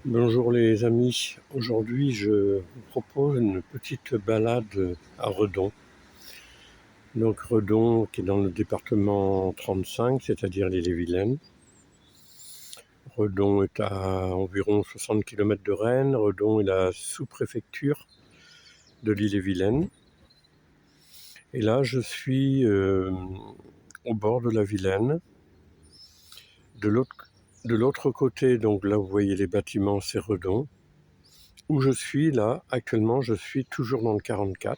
Bonjour les amis, aujourd'hui je vous propose une petite balade à Redon. Donc Redon qui est dans le département 35, c'est-à-dire l'Ille-et-Vilaine. Redon est à environ 60 km de Rennes. Redon est la sous-préfecture de l'Ille-et-Vilaine. Et là je suis au bord de la Vilaine. De l'autre côté, donc là vous voyez les bâtiments, c'est Redon. Où je suis là, actuellement, je suis toujours dans le 44.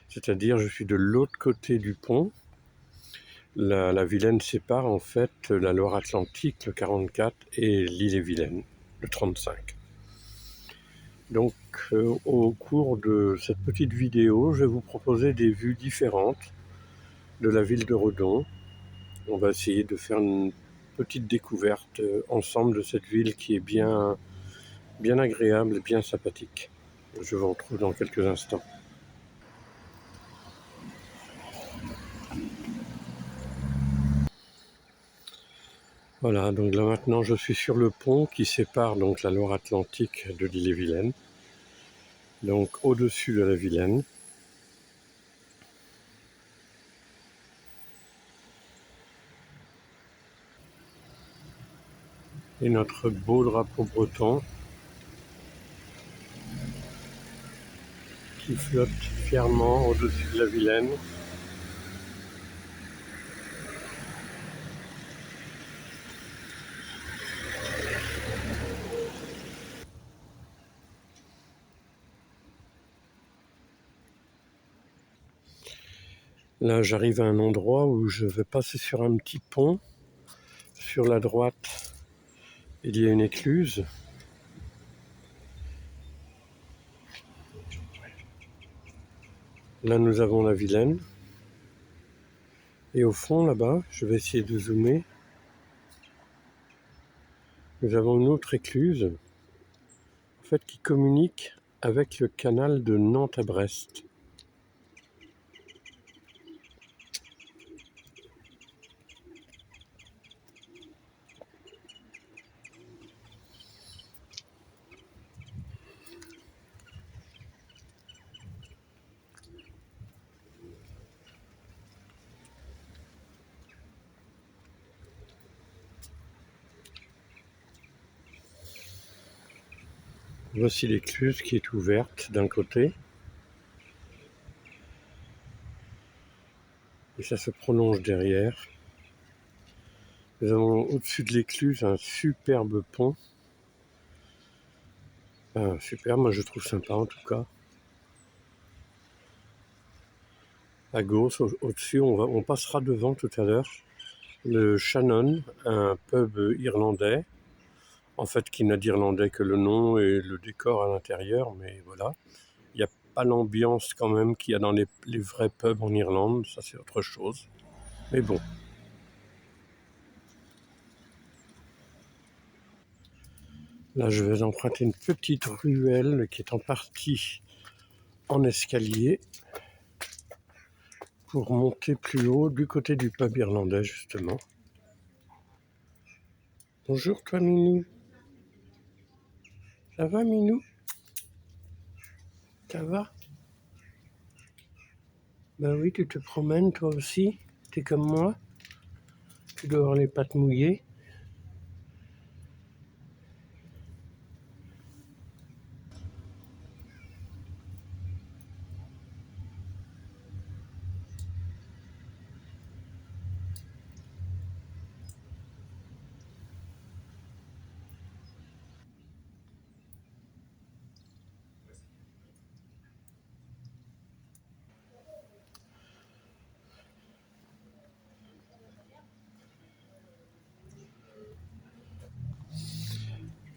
C'est-à-dire je suis de l'autre côté du pont. La Vilaine sépare en fait la Loire-Atlantique, le 44, et l'Ille-et-Vilaine, le 35. Donc au cours de cette petite vidéo, je vais vous proposer des vues différentes de la ville de Redon. On va essayer de faire une petite découverte ensemble de cette ville qui est bien agréable et bien sympathique. Je vous retrouve dans quelques instants. Voilà, donc là maintenant je suis sur le pont qui sépare donc la Loire-Atlantique de l'Ille-et-Vilaine, donc au-dessus de la Vilaine. Et notre beau drapeau breton qui flotte fièrement au-dessus de la Vilaine. Là j'arrive à un endroit où je vais passer sur un petit pont. Sur la droite, il y a une écluse. Là nous avons la Vilaine. Et au fond là-bas, je vais essayer de zoomer. Nous avons une autre écluse en fait, qui communique avec le canal de Nantes à Brest. Voici l'écluse qui est ouverte d'un côté. Et ça se prolonge derrière. Nous avons au-dessus de l'écluse un superbe pont. Super, moi je trouve sympa en tout cas. À gauche, au-dessus, on passera devant tout à l'heure le Shannon, un pub irlandais, en fait qui n'a d'irlandais que le nom et le décor à l'intérieur, mais voilà. Il n'y a pas l'ambiance quand même qu'il y a dans les vrais pubs en Irlande, ça c'est autre chose. Mais bon. Là je vais emprunter une petite ruelle qui est en partie en escalier pour monter plus haut du côté du pub irlandais justement. Bonjour toi Minou. Ça va Minou? Ça va? Ben oui, tu te promènes toi aussi? T'es comme moi? Tu dois avoir les pattes mouillées.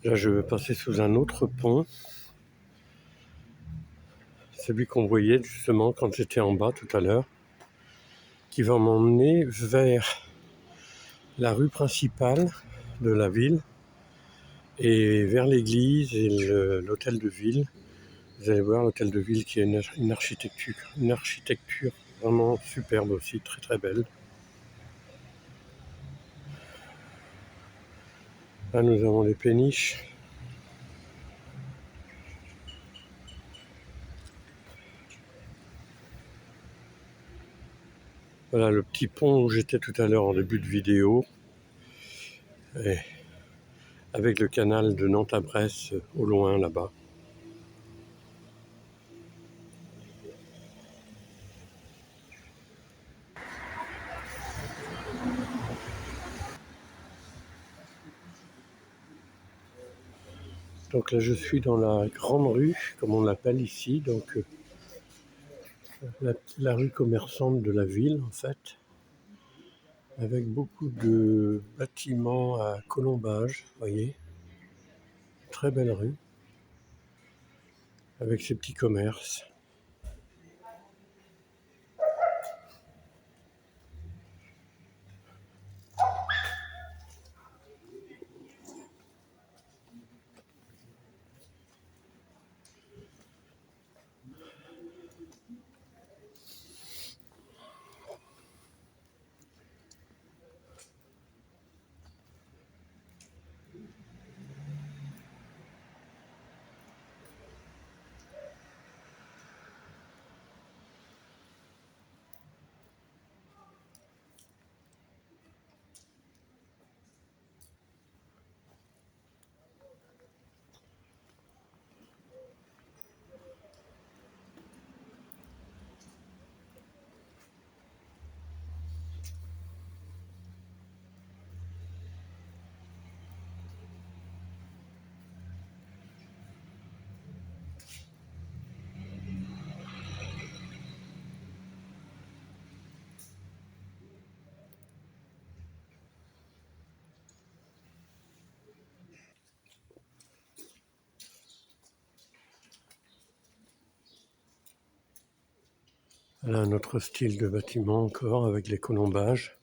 Là je vais passer sous un autre pont. Celui qu'on voyait justement quand j'étais en bas tout à l'heure. Qui va m'emmener vers la rue principale de la ville et vers l'église et l'hôtel de ville. Vous allez voir l'hôtel de ville qui a une architecture vraiment superbe aussi, très très belle. Là nous avons les péniches Voilà le petit pont où j'étais tout à l'heure en début de vidéo, et avec le canal de Nantes à Brest au loin là-bas. Donc là je suis dans la grande rue, comme on l'appelle ici, donc la rue commerçante de la ville en fait, avec beaucoup de bâtiments à colombage, vous voyez, très belle rue, avec ses petits commerces. Voilà un autre style de bâtiment encore avec les colombages.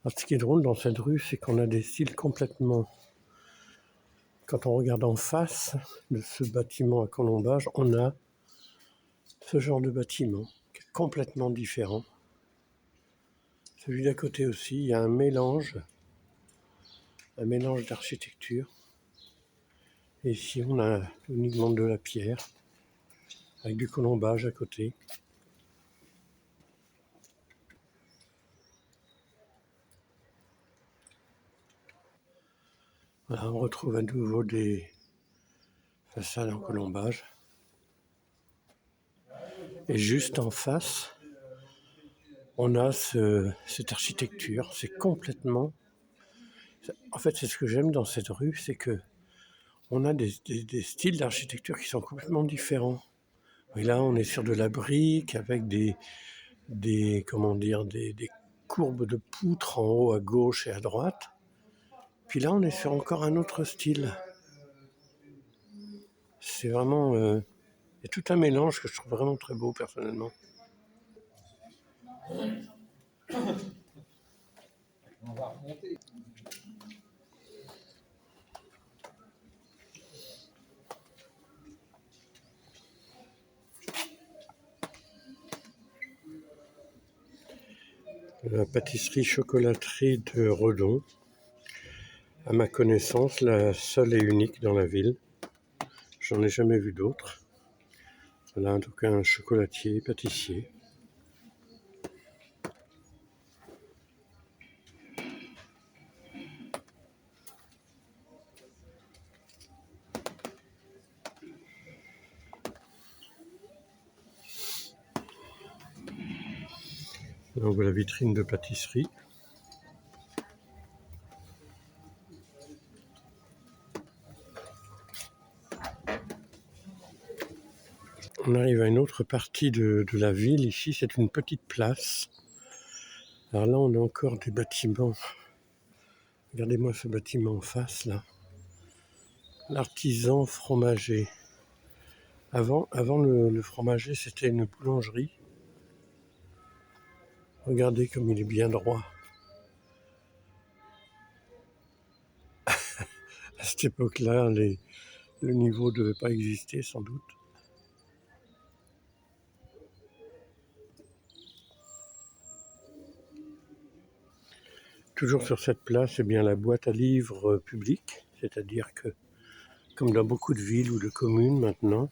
Alors, ce qui est drôle dans cette rue, c'est qu'on a des styles complètement... Quand on regarde en face de ce bâtiment à colombage, on a ce genre de bâtiment qui est complètement différent. Celui d'à côté aussi, il y a un mélange d'architecture. Et ici, on a uniquement de la pierre, avec du colombage à côté. Voilà, on retrouve à nouveau des façades en colombage. Et juste en face, on a cette architecture. C'est complètement... En fait, c'est ce que j'aime dans cette rue, c'est que on a des styles d'architecture qui sont complètement différents. Et là, on est sur de la brique avec comment dire, des courbes de poutres en haut à gauche et à droite. Puis là, on est sur encore un autre style. C'est vraiment... il y a tout un mélange que je trouve vraiment très beau personnellement. La pâtisserie-chocolaterie de Redon, à ma connaissance, la seule et unique dans la ville. J'en ai jamais vu d'autres. Voilà, en tout cas un chocolatier, pâtissier. Donc la vitrine de pâtisserie. On arrive à une autre partie de la ville. Ici, c'est une petite place. Alors là, on a encore des bâtiments. Regardez-moi ce bâtiment en face, là. L'artisan fromager. Avant le fromager, c'était une boulangerie. Regardez comme il est bien droit. À cette époque-là, le niveau ne devait pas exister, sans doute. Toujours sur cette place, eh bien, la boîte à livres publique, c'est-à-dire que, comme dans beaucoup de villes ou de communes maintenant,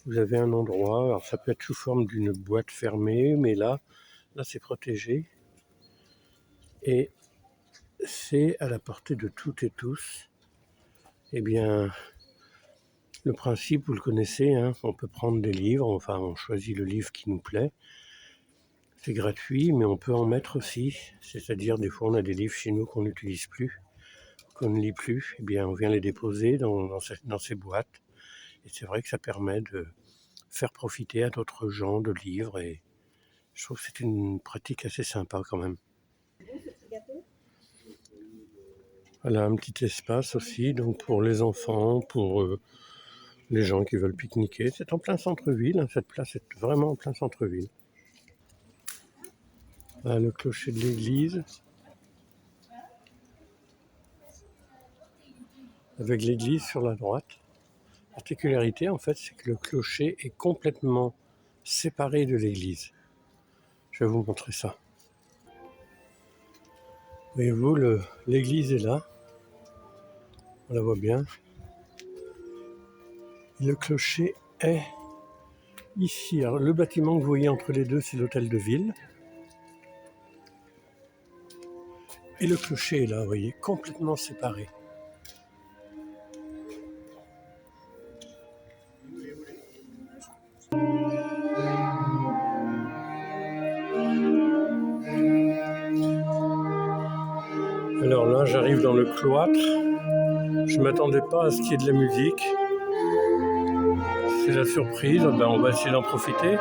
vous avez un endroit, alors ça peut être sous forme d'une boîte fermée, mais là, Là, c'est protégé et c'est à la portée de toutes et tous. Eh bien, le principe, vous le connaissez, hein, on peut prendre des livres, enfin on choisit le livre qui nous plaît. C'est gratuit, mais on peut en mettre aussi. C'est-à-dire, des fois, on a des livres chez nous qu'on n'utilise plus, qu'on ne lit plus. Eh bien, on vient les déposer dans ces boîtes. Et c'est vrai que ça permet de faire profiter à d'autres gens de livres. Et je trouve que c'est une pratique assez sympa quand même. Voilà, un petit espace aussi, donc pour les enfants, pour les gens qui veulent pique-niquer. C'est en plein centre-ville, hein, cette place est vraiment en plein centre-ville. Voilà le clocher de l'église, avec l'église sur la droite. La particularité, en fait, c'est que le clocher est complètement séparé de l'église. Je vais vous montrer ça. Voyez-vous, l'église est là. On la voit bien. Et le clocher est ici. Alors, le bâtiment que vous voyez entre les deux, c'est l'hôtel de ville. Et le clocher est là, vous voyez, complètement séparé. Alors là, j'arrive dans le cloître. Je ne m'attendais pas à ce qu'il y ait de la musique. C'est la surprise. Ben, on va essayer d'en profiter.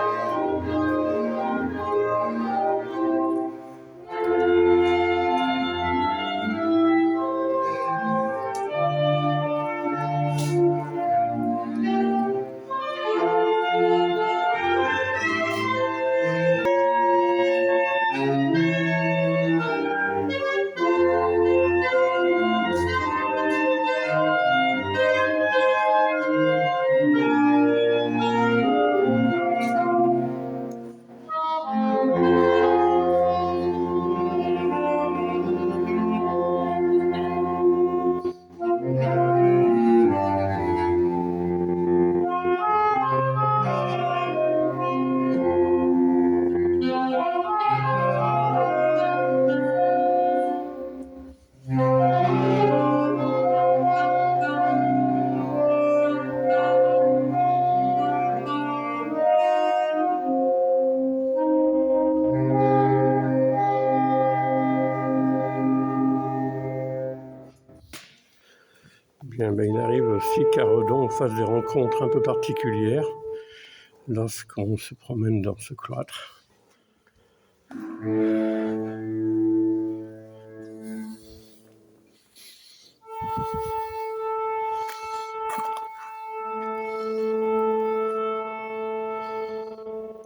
Bien, ben, il arrive aussi qu'à Redon, on fasse des rencontres un peu particulières lorsqu'on se promène dans ce cloître.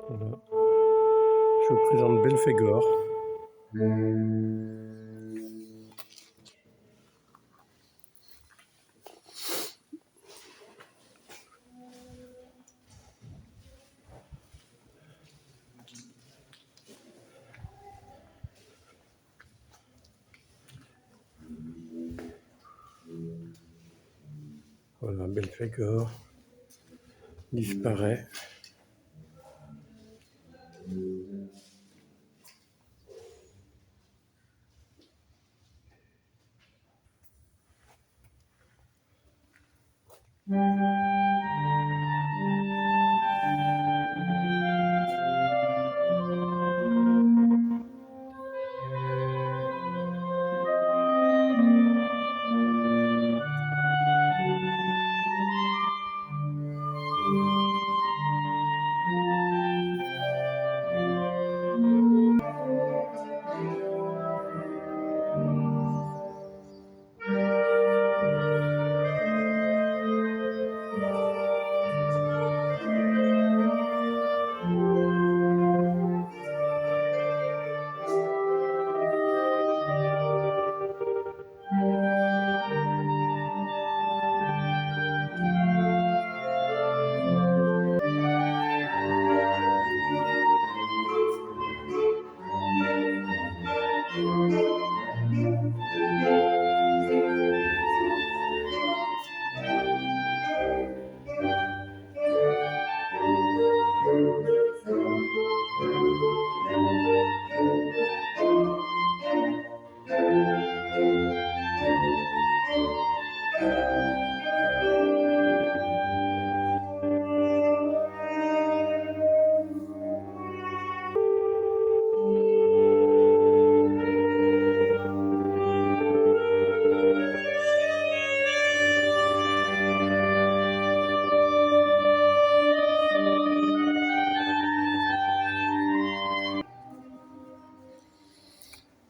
Voilà. Je vous présente Belphégor. Voilà, Belphégor disparaît.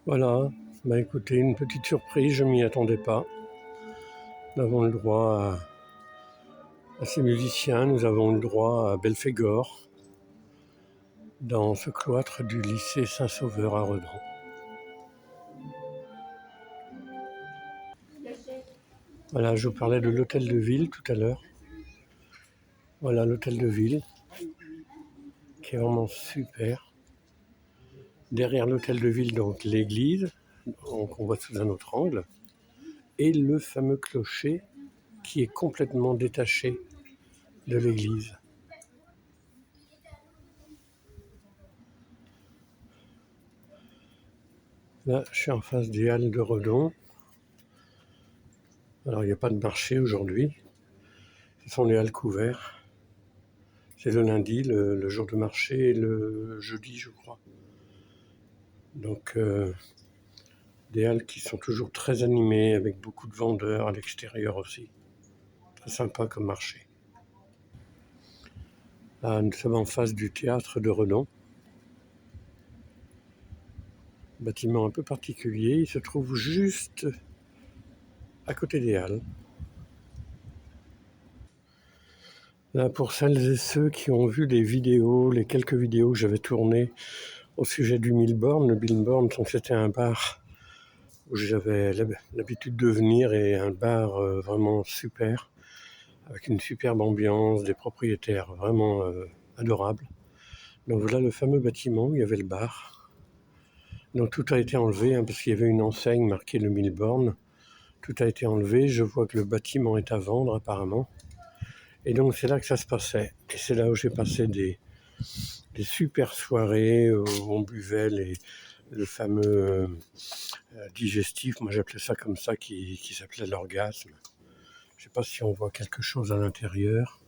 Voilà, bah écoutez, une petite surprise, je m'y attendais pas. Nous avons le droit à ces musiciens, nous avons le droit à Belphégor, dans ce cloître du lycée Saint-Sauveur à Redon. Voilà, je vous parlais de l'hôtel de ville tout à l'heure. Voilà l'hôtel de ville, qui est vraiment super. Derrière l'hôtel de ville, donc l'église, qu'on voit sous un autre angle, et le fameux clocher qui est complètement détaché de l'église. Là, je suis en face des Halles de Redon. Alors, il n'y a pas de marché aujourd'hui. Ce sont les halles couvertes. C'est le lundi, le jour de marché, et le jeudi, je crois. Donc, des halles qui sont toujours très animées, avec beaucoup de vendeurs à l'extérieur aussi. Très sympa comme marché. Là, nous sommes en face du théâtre de Redon. Bâtiment un peu particulier, il se trouve juste à côté des Halles. Là, pour celles et ceux qui ont vu les quelques vidéos que j'avais tournées au sujet du Milborn, le Milborn, c'était un bar où j'avais l'habitude de venir, et un bar vraiment super, avec une superbe ambiance, des propriétaires vraiment adorables. Donc voilà le fameux bâtiment où il y avait le bar. Donc tout a été enlevé, parce qu'il y avait une enseigne marquée le Milborn. Tout a été enlevé, je vois que le bâtiment est à vendre apparemment. Et donc c'est là que ça se passait. Et c'est là où j'ai passé des super soirées où on buvait le fameux digestif, moi j'appelais ça comme ça, qui s'appelait l'orgasme. Je ne sais pas si on voit quelque chose à l'intérieur.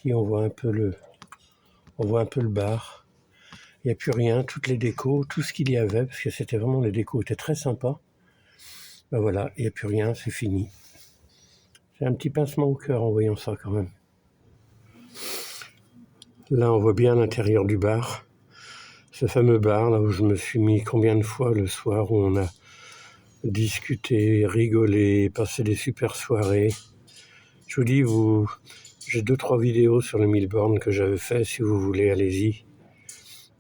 Si on voit un peu le bar. Il n'y a plus rien, toutes les décos, tout ce qu'il y avait, parce que c'était vraiment, les décos étaient très sympas. Ben voilà, il n'y a plus rien, c'est fini. J'ai un petit pincement au cœur en voyant ça quand même. Là, on voit bien l'intérieur du bar. Ce fameux bar, là où je me suis mis combien de fois le soir, où on a discuté, rigolé, passé des super soirées. Je vous dis, j'ai 2-3 vidéos sur le Milborn que j'avais fait, si vous voulez, allez-y.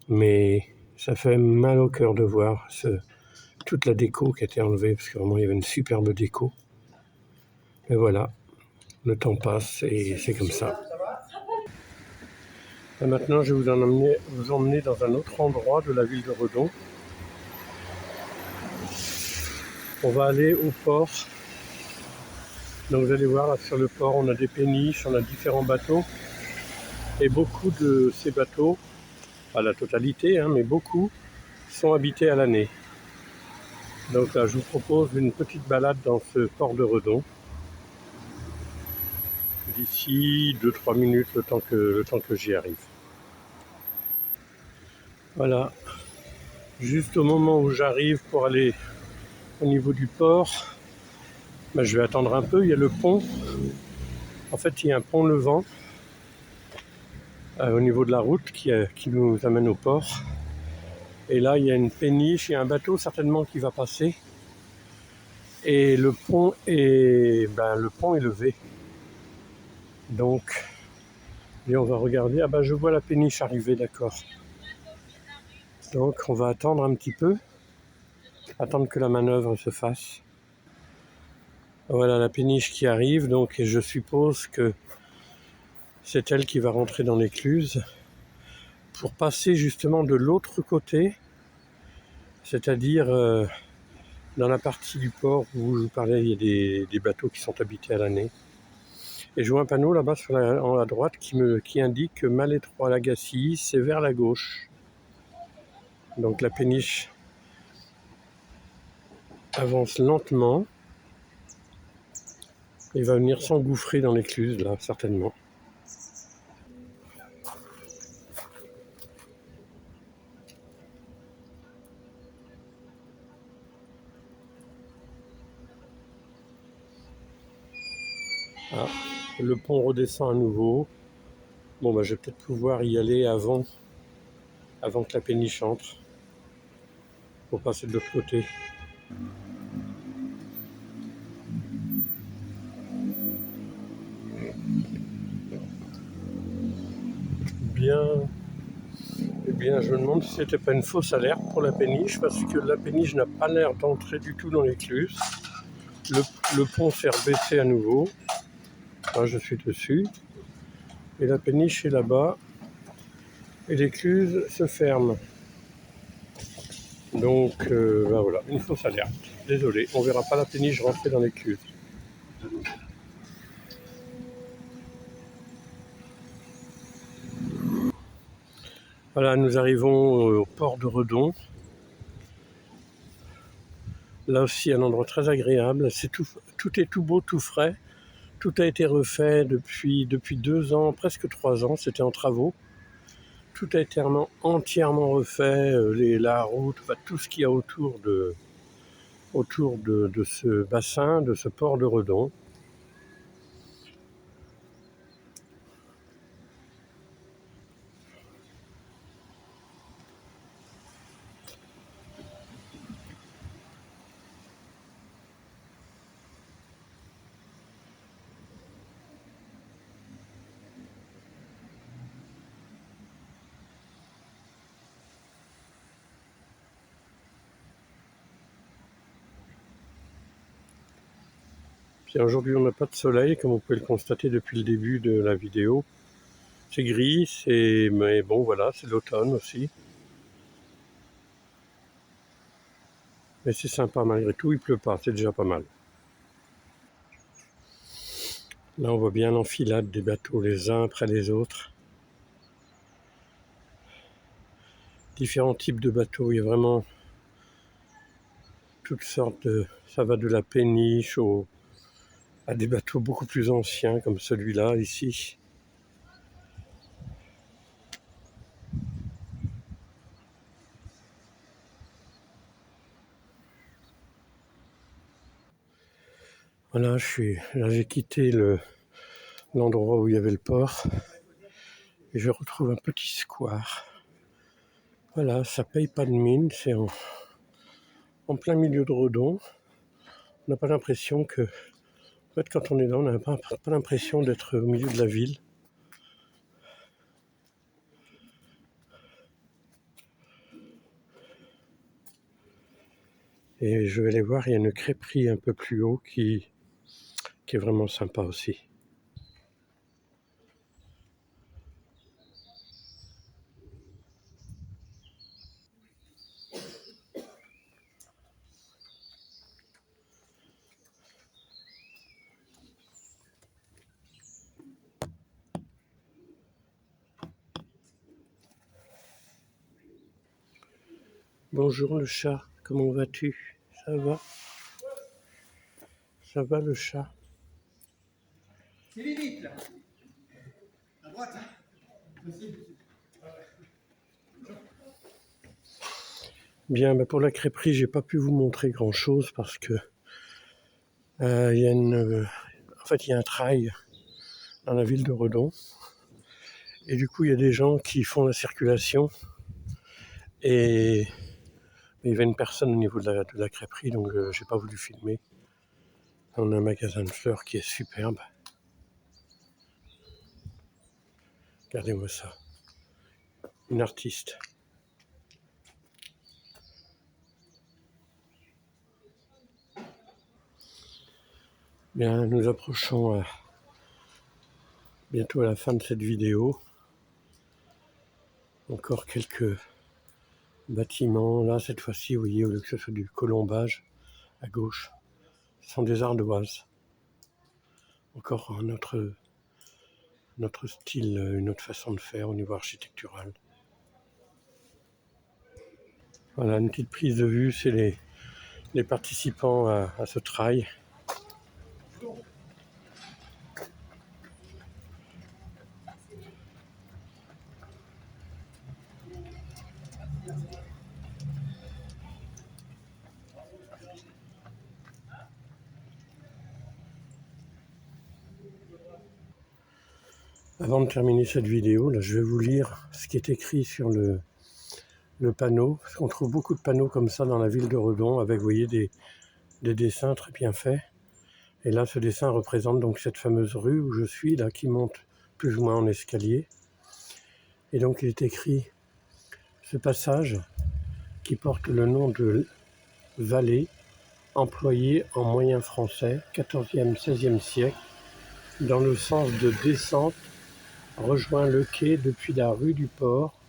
Mais ça fait mal au cœur de voir toute la déco qui a été enlevée, parce que vraiment il y avait une superbe déco. Et voilà, le temps passe et c'est comme ça. Et maintenant, je vais vous emmener dans un autre endroit de la ville de Redon. On va aller au port. Donc vous allez voir, là, sur le port, on a des péniches, on a différents bateaux. Et beaucoup de ces bateaux, pas la totalité, mais beaucoup, sont habités à l'année. Donc là, je vous propose une petite balade dans ce port de Redon. D'ici 2-3 minutes, le temps que j'y arrive. Voilà. Juste au moment où j'arrive pour aller au niveau du port, je vais attendre un peu, il y a le pont. En fait, il y a un pont levant au niveau de la route qui nous amène au port. Et là, il y a une péniche, il y a un bateau certainement qui va passer. Et le pont est levé. Donc, et on va regarder. Je vois la péniche arriver, d'accord. Donc, on va attendre un petit peu. Attendre que la manœuvre se fasse. Voilà la péniche qui arrive, donc, et je suppose que c'est elle qui va rentrer dans l'écluse pour passer justement de l'autre côté, c'est-à-dire dans la partie du port où je vous parlais, il y a des bateaux qui sont habités à l'année. Et je vois un panneau là-bas en à droite qui indique que Malétroit-Lagacilly, c'est vers la gauche. Donc la péniche avance lentement. Il va venir s'engouffrer dans l'écluse, là, certainement. Ah, le pont redescend à nouveau. Bon, bah, je vais peut-être pouvoir y aller avant que la péniche entre, pour passer de l'autre côté. Bien, eh bien, je me demande si c'était pas une fausse alerte pour la péniche, parce que la péniche n'a pas l'air d'entrer du tout dans l'écluse. Le pont s'est rebaissé à nouveau. Là, je suis dessus. Et la péniche est là-bas. Et l'écluse se ferme. Donc, bah voilà, une fausse alerte. Désolé, on verra pas la péniche rentrer dans l'écluse. Voilà, nous arrivons au port de Redon. Là aussi, un endroit très agréable. Tout est tout beau, tout frais. Tout a été refait depuis 2 ans, presque 3 ans. C'était en travaux. Tout a été entièrement refait. La route, enfin, tout ce qu'il y a autour de ce bassin, de ce port de Redon. Puis aujourd'hui, on n'a pas de soleil, comme vous pouvez le constater depuis le début de la vidéo. C'est gris, mais bon, voilà, c'est l'automne aussi. Mais c'est sympa malgré tout, il pleut pas, c'est déjà pas mal. Là, on voit bien l'enfilade des bateaux les uns après les autres. Différents types de bateaux, il y a vraiment toutes sortes de... Ça va de la péniche à des bateaux beaucoup plus anciens comme celui-là ici. Voilà, là j'ai quitté l'endroit où il y avait le port et je retrouve un petit square. Voilà, ça paye pas de mine, c'est en plein milieu de Redon. On n'a pas l'impression que... En fait, quand on est là, on n'a pas l'impression d'être au milieu de la ville. Et je vais aller voir, il y a une crêperie un peu plus haut qui est vraiment sympa aussi. Bonjour le chat, comment vas-tu? Ça va? Ça va le chat? C'est limite là. À droite. Bien, pour la crêperie, j'ai pas pu vous montrer grand-chose parce que il y a en fait, il y a un trail dans la ville de Redon. Et du coup, il y a des gens qui font la circulation. Et il y avait une personne au niveau de la crêperie, donc j'ai pas voulu filmer. On a un magasin de fleurs qui est superbe. Regardez-moi ça. Une artiste. Bien, nous approchons bientôt à la fin de cette vidéo. Encore quelques bâtiments. Là, cette fois-ci, vous voyez, au lieu que ce soit du colombage à gauche, ce sont des ardoises. Encore notre style, une autre façon de faire au niveau architectural. Voilà, une petite prise de vue, c'est les participants à ce trail. Avant de terminer cette vidéo, là, je vais vous lire ce qui est écrit sur le panneau, parce qu'on trouve beaucoup de panneaux comme ça dans la ville de Redon, avec, vous voyez, des dessins très bien faits. Et là, ce dessin représente donc cette fameuse rue où je suis, là, qui monte plus ou moins en escalier. Et donc, il est écrit ce passage qui porte le nom de vallée, employé en moyen français, 14e, 16e siècle, dans le sens de descente, rejoint le quai depuis la rue du Port.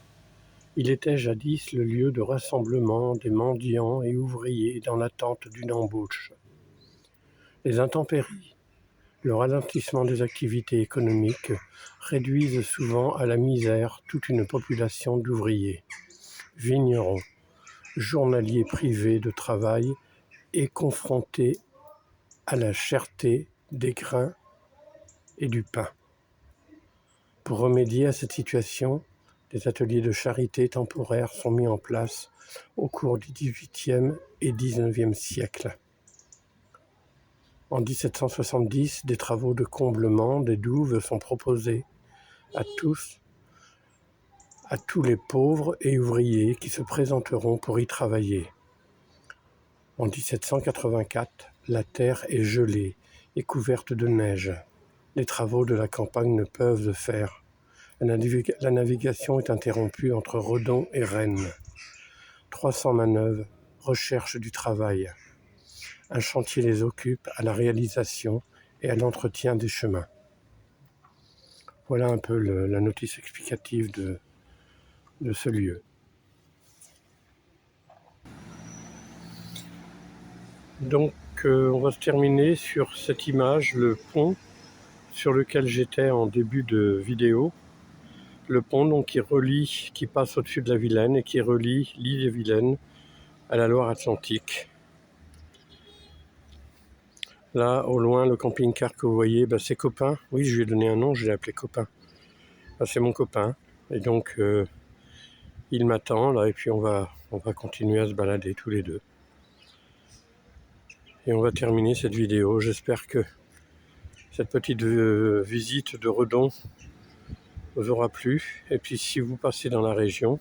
Il était jadis le lieu de rassemblement des mendiants et ouvriers dans l'attente d'une embauche. Les intempéries, le ralentissement des activités économiques réduisent souvent à la misère toute une population d'ouvriers, vignerons, journaliers privés de travail et confrontés à la cherté des grains et du pain. Pour remédier à cette situation, des ateliers de charité temporaires sont mis en place au cours du XVIIIe et XIXe siècle. En 1770, des travaux de comblement des douves sont proposés à tous les pauvres et ouvriers qui se présenteront pour y travailler. En 1784, la terre est gelée et couverte de neige. Les travaux de la campagne ne peuvent se faire. La navigation est interrompue entre Redon et Rennes. 300 manœuvres, recherche du travail. Un chantier les occupe à la réalisation et à l'entretien des chemins. Voilà un peu la notice explicative de ce lieu. Donc on va se terminer sur cette image, le pont sur lequel j'étais en début de vidéo. Le pont donc qui passe au-dessus de la Vilaine et qui relie l'île-et-Vilaine à la Loire-Atlantique. Là, au loin, le camping-car que vous voyez, c'est Copain. Oui, je lui ai donné un nom, je l'ai appelé Copain. C'est mon copain. Et donc, il m'attend là, et puis on va continuer à se balader tous les deux. Et on va terminer cette vidéo. J'espère que cette petite visite de Redon vous aura plu. Et puis, si vous passez dans la région,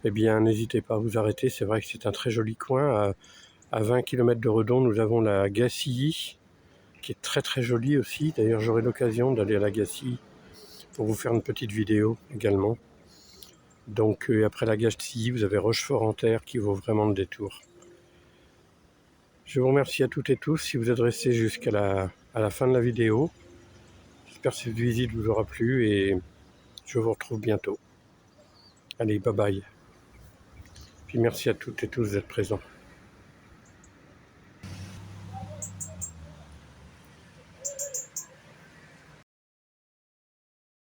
eh bien, n'hésitez pas à vous arrêter. C'est vrai que c'est un très joli coin. À 20 km de Redon, nous avons la Gacilly, qui est très très jolie aussi. D'ailleurs, j'aurai l'occasion d'aller à la Gacilly pour vous faire une petite vidéo également. Donc, après la Gacilly, vous avez Rochefort-en-Terre qui vaut vraiment le détour. Je vous remercie à toutes et tous si vous êtes restés jusqu'à la fin de la vidéo. J'espère que cette visite vous aura plu et je vous retrouve bientôt. Allez, bye bye. Puis merci à toutes et tous d'être présents.